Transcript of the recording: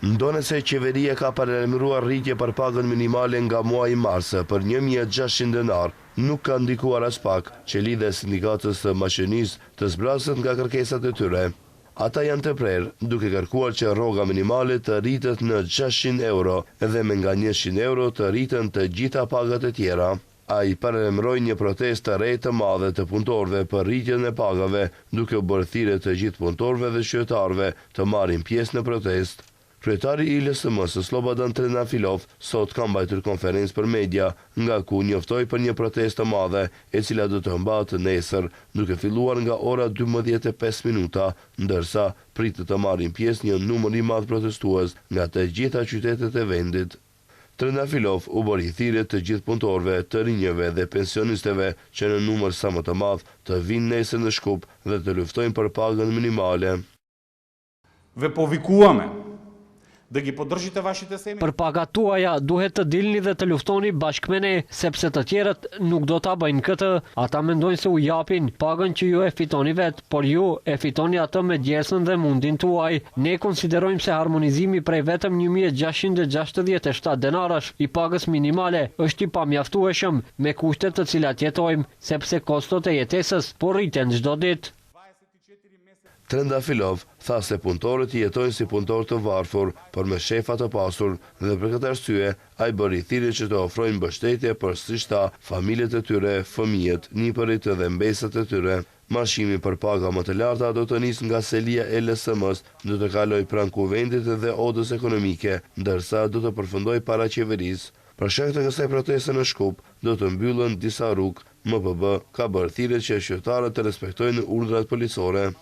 Ndonë se qeveria ka paralajmëruar rritje për pagën minimale nga muaji mars për 1.600 denar, nuk ka ndikuar as pak që lidhe sindikatës të maqenisë të zbrasët nga kërkesat e tyre. Ata janë të prerë, duke kërkuar që rroga minimale të rritet në 600 euro dhe me nga 100 euro të rriten të gjitha pagat e tjera. Ai paralajmëroi një protestë të re të madhe të punëtorëve për rritjen e pagave, duke u bërë thirrje të gjithë punëtorëve dhe qytetarëve të marrin pjesë në protestë. Kryetari i LSM-së Slobodan Trendafilov sot ka mbajtur konferencë për media, nga ku njoftoi për një protestë të madhe, e cila do të mbahet nesër, duke filluar nga ora 12:05 minuta, ndërsa pritet të marrin pjesë një numër i madh protestues nga të gjitha qytetet e vendit. Trendafilov u bëri thirrje të gjithë punëtorëve, të rinjve dhe pensionistëve që në numër sa më të madh të vinë nesër në Shkup dhe të luftojnë për pagën minimale. Për pagat tuaja duhet të dilni dhe të luftoni bashkë me ne, sepse të tjerët nuk do ta bëjnë këtë. Ata mendojnë se u japin pagën që ju e fitoni vetë, por ju e fitoni atë me djersën dhe mundin tuaj. Ne konsiderojmë se harmonizimi prej vetëm 1.667 denarash i pagës minimale është i pamjaftueshëm me kushtet të cilat jetojmë, sepse kostot e jetesës po rriten çdo ditë. Trendafilov tha se punëtorët jetojnë si punëtorë të varfër, por me shefa të pasur, dhe për këtë arsye ai bëri thirrje që të ofrojnë mbështetje për siçta familjet e tyre, fëmijët, nipërit dhe mbesat e tyre. Marshimi për paga më të larta do të nisë nga selia e LSM-s, do të kalojë pranë kuvendit dhe odës ekonomike, ndërsa do të përfundojë para qeverisë. Për shkak të kësaj proteste në Shkup, do të mbyllen disa rrugë. MPB ka bërë thirrje që qytetarët të respektojnë urdhrat policore.